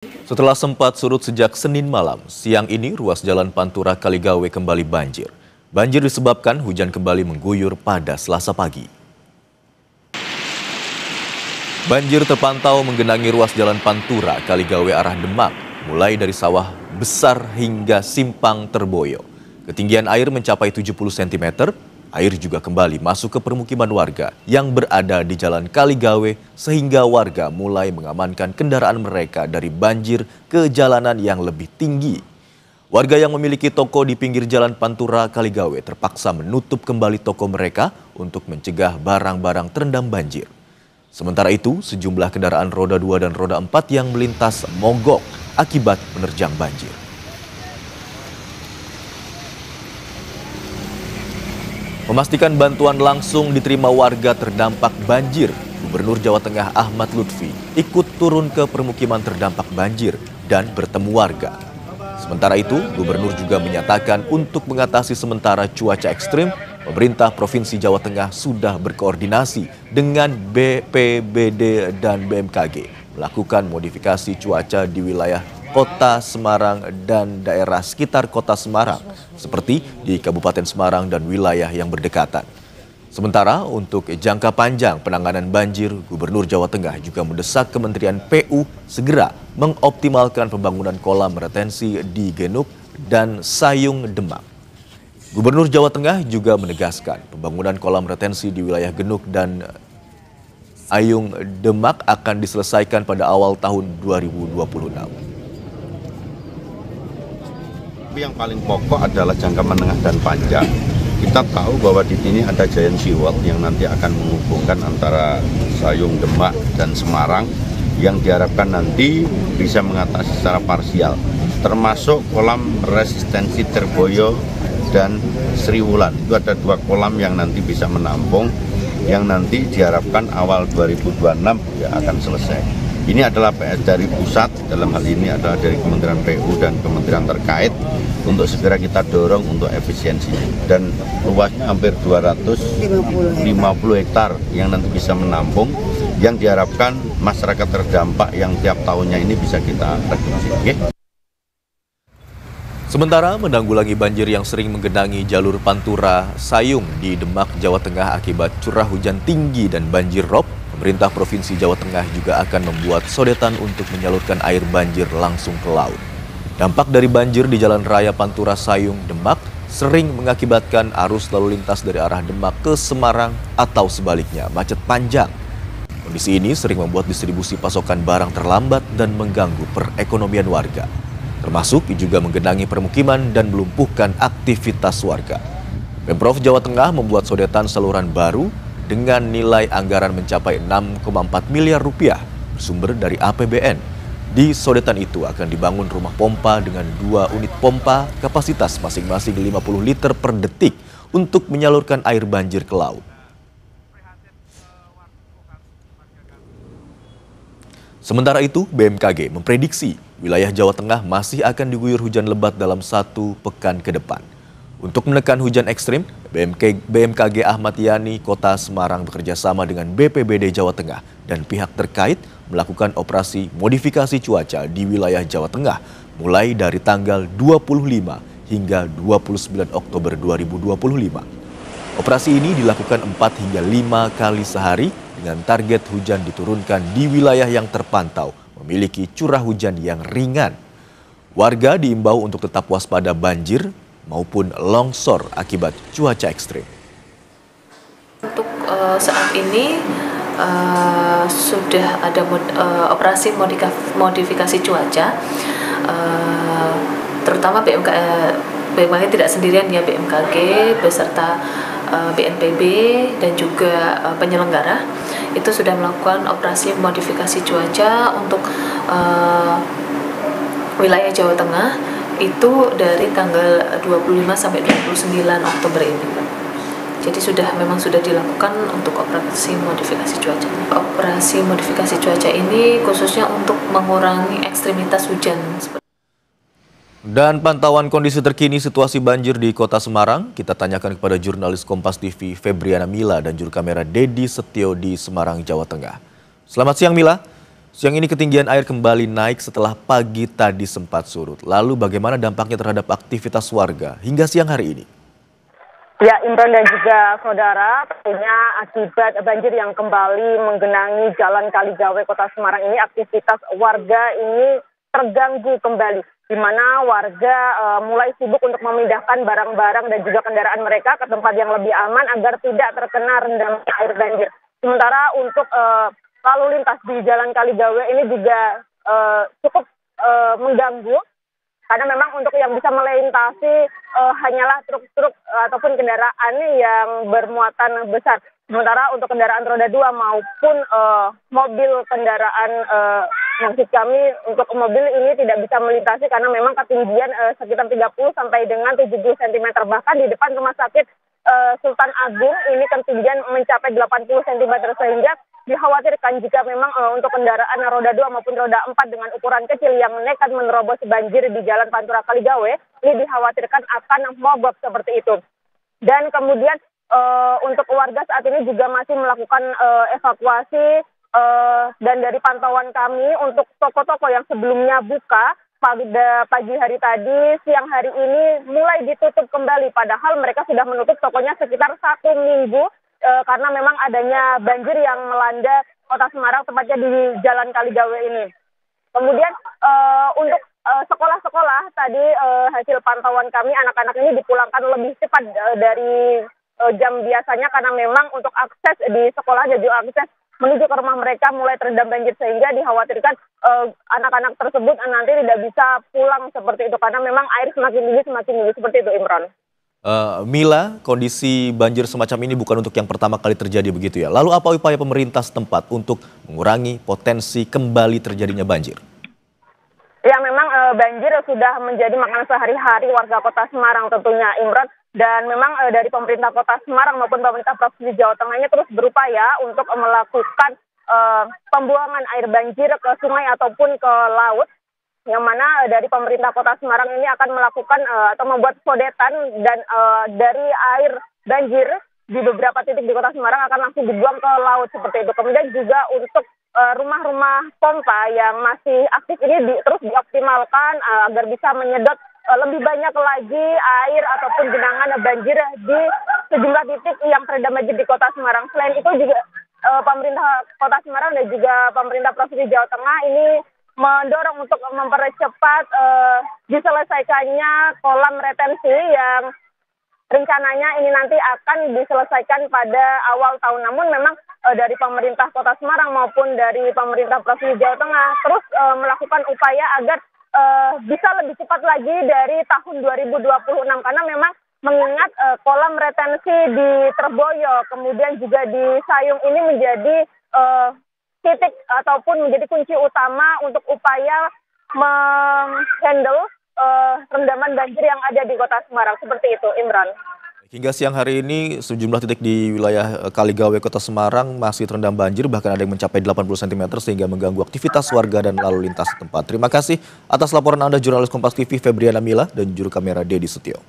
Setelah sempat surut sejak Senin malam, siang ini ruas Jalan Pantura Kaligawe kembali banjir. Banjir disebabkan hujan kembali mengguyur pada Selasa pagi. Banjir terpantau menggenangi ruas Jalan Pantura Kaligawe arah Demak, mulai dari Sawah Besar hingga Simpang Terboyo. Ketinggian air mencapai 70 cm. Air juga kembali masuk ke permukiman warga yang berada di Jalan Kaligawe sehingga warga mulai mengamankan kendaraan mereka dari banjir ke jalanan yang lebih tinggi. Warga yang memiliki toko di pinggir Jalan Pantura Kaligawe terpaksa menutup kembali toko mereka untuk mencegah barang-barang terendam banjir. Sementara itu, sejumlah kendaraan roda 2 dan roda 4 yang melintas mogok akibat menerjang banjir. Memastikan bantuan langsung diterima warga terdampak banjir, Gubernur Jawa Tengah Ahmad Lutfi ikut turun ke permukiman terdampak banjir dan bertemu warga. Sementara itu, Gubernur juga menyatakan untuk mengatasi sementara cuaca ekstrim, pemerintah Provinsi Jawa Tengah sudah berkoordinasi dengan BPBD dan BMKG melakukan modifikasi cuaca di wilayah Kota Semarang dan daerah sekitar Kota Semarang, seperti di Kabupaten Semarang dan wilayah yang berdekatan. Sementara untuk jangka panjang penanganan banjir, Gubernur Jawa Tengah juga mendesak Kementerian PU segera mengoptimalkan pembangunan kolam retensi di Genuk dan Sayung Demak. Gubernur Jawa Tengah juga menegaskan pembangunan kolam retensi di wilayah Genuk dan Sayung Demak akan diselesaikan pada awal tahun 2026. Yang paling pokok adalah jangka menengah dan panjang. Kita tahu bahwa di sini ada Giant Seawall yang nanti akan menghubungkan antara Sayung Demak dan Semarang yang diharapkan nanti bisa mengatasi secara parsial, termasuk kolam resistensi Terboyo dan Sriwulan. Itu ada 2 kolam yang nanti bisa menampung, yang nanti diharapkan awal 2026 ya akan selesai. Ini adalah PS dari pusat, dalam hal ini adalah dari Kementerian PU dan kementerian terkait untuk segera kita dorong untuk efisiensinya. Dan luasnya hampir 250 hektar yang nanti bisa menampung, yang diharapkan masyarakat terdampak yang tiap tahunnya ini bisa kita reduksi. Okay? Sementara menanggulangi banjir yang sering menggenangi jalur Pantura Sayung di Demak, Jawa Tengah akibat curah hujan tinggi dan banjir rob, pemerintah Provinsi Jawa Tengah juga akan membuat sodetan untuk menyalurkan air banjir langsung ke laut. Dampak dari banjir di Jalan Raya Pantura Sayung Demak sering mengakibatkan arus lalu lintas dari arah Demak ke Semarang atau sebaliknya macet panjang. Kondisi ini sering membuat distribusi pasokan barang terlambat dan mengganggu perekonomian warga, termasuk juga menggenangi permukiman dan melumpuhkan aktivitas warga. Pemprov Jawa Tengah membuat sodetan saluran baru dengan nilai anggaran mencapai 6,4 miliar rupiah bersumber dari APBN. Di sodetan itu akan dibangun rumah pompa dengan 2 unit pompa kapasitas masing-masing 50 liter per detik untuk menyalurkan air banjir ke laut. Sementara itu, BMKG memprediksi wilayah Jawa Tengah masih akan diguyur hujan lebat dalam 1 pekan ke depan. Untuk menekan hujan ekstrim, BMKG Ahmad Yani Kota Semarang bekerjasama dengan BPBD Jawa Tengah dan pihak terkait melakukan operasi modifikasi cuaca di wilayah Jawa Tengah mulai dari tanggal 25 hingga 29 Oktober 2025. Operasi ini dilakukan 4 hingga 5 kali sehari dengan target hujan diturunkan di wilayah yang terpantau memiliki curah hujan yang ringan. Warga diimbau untuk tetap waspada banjir maupun longsor akibat cuaca ekstrim. Untuk saat ini sudah ada operasi modifikasi cuaca, terutama BMKG tidak sendirian ya, BMKG beserta BNPB dan juga penyelenggara itu sudah melakukan operasi modifikasi cuaca untuk wilayah Jawa Tengah itu dari tanggal 25 sampai 29 Oktober ini. Jadi memang sudah dilakukan untuk operasi modifikasi cuaca. Operasi modifikasi cuaca ini khususnya untuk mengurangi ekstremitas hujan. Dan pantauan kondisi terkini situasi banjir di Kota Semarang, kita tanyakan kepada jurnalis Kompas TV Febriana Mila dan juru kamera Dedi Setio di Semarang, Jawa Tengah. Selamat siang Mila. Siang ini ketinggian air kembali naik setelah pagi tadi sempat surut. Lalu bagaimana dampaknya terhadap aktivitas warga hingga siang hari ini? Ya, Imran dan juga saudara, tentunya akibat banjir yang kembali menggenangi Jalan Kaligawe Kota Semarang ini, aktivitas warga ini terganggu kembali, di mana warga mulai sibuk untuk memindahkan barang-barang dan juga kendaraan mereka ke tempat yang lebih aman agar tidak terkena rendaman air banjir. Sementara untuk lalu lintas di Jalan Kaligawe ini juga cukup mengganggu, karena memang untuk yang bisa melintasi hanyalah truk-truk ataupun kendaraan yang bermuatan besar. Sementara untuk kendaraan roda 2 maupun mobil kendaraan, maksud kami untuk mobil ini tidak bisa melintasi karena memang ketinggian sekitar 30 sampai dengan 70 cm. Bahkan di depan rumah sakit Sultan Agung ini ketinggian mencapai 80 cm, sehingga dikhawatirkan jika memang untuk kendaraan roda 2 maupun roda 4 dengan ukuran kecil yang nekat menerobos banjir di Jalan Pantura Kaligawe, ini dikhawatirkan akan mogok seperti itu. Dan kemudian untuk warga saat ini juga masih melakukan evakuasi, dan dari pantauan kami untuk toko-toko yang sebelumnya buka pada pagi hari tadi, siang hari ini mulai ditutup kembali, padahal mereka sudah menutup tokonya sekitar 1 minggu karena memang adanya banjir yang melanda Kota Semarang, tepatnya di Jalan Kaligawe ini. Kemudian untuk sekolah-sekolah tadi hasil pantauan kami, anak-anak ini dipulangkan lebih cepat dari jam biasanya karena memang untuk akses di sekolah dan juga akses menuju ke rumah mereka mulai terendam banjir, sehingga dikhawatirkan anak-anak tersebut nanti tidak bisa pulang seperti itu karena memang air semakin tinggi seperti itu, Imran. Mila, kondisi banjir semacam ini bukan untuk yang pertama kali terjadi begitu ya. Lalu apa upaya pemerintah setempat untuk mengurangi potensi kembali terjadinya banjir? Ya, memang banjir sudah menjadi makanan sehari-hari warga Kota Semarang tentunya, Imran. Dan memang dari pemerintah Kota Semarang maupun pemerintah Provinsi Jawa Tengah ini terus berupaya untuk melakukan pembuangan air banjir ke sungai ataupun ke laut, yang mana dari pemerintah Kota Semarang ini akan melakukan atau membuat sodetan, dan dari air banjir di beberapa titik di Kota Semarang akan langsung dibuang ke laut seperti itu. Kemudian juga untuk rumah-rumah pompa yang masih aktif ini terus dioptimalkan agar bisa menyedot lebih banyak lagi air ataupun genangan banjir di sejumlah titik yang terendam banjir di Kota Semarang. Selain itu juga pemerintah Kota Semarang dan juga pemerintah Provinsi Jawa Tengah ini mendorong untuk mempercepat diselesaikannya kolam retensi yang rencananya ini nanti akan diselesaikan pada awal tahun. Namun memang dari pemerintah Kota Semarang maupun dari pemerintah Provinsi Jawa Tengah terus melakukan upaya agar bisa lebih cepat lagi dari tahun 2026, karena memang mengingat kolam retensi di Terboyo kemudian juga di Sayung ini menjadi titik ataupun menjadi kunci utama untuk upaya menghandle rendaman banjir yang ada di Kota Semarang. Seperti itu, Imran. Hingga siang hari ini sejumlah titik di wilayah Kaligawe Kota Semarang masih terendam banjir, bahkan ada yang mencapai 80 cm sehingga mengganggu aktivitas warga dan lalu lintas setempat. Terima kasih atas laporan Anda, jurnalis Kompas TV Febriana Mila dan juru kamera Dedi Setio.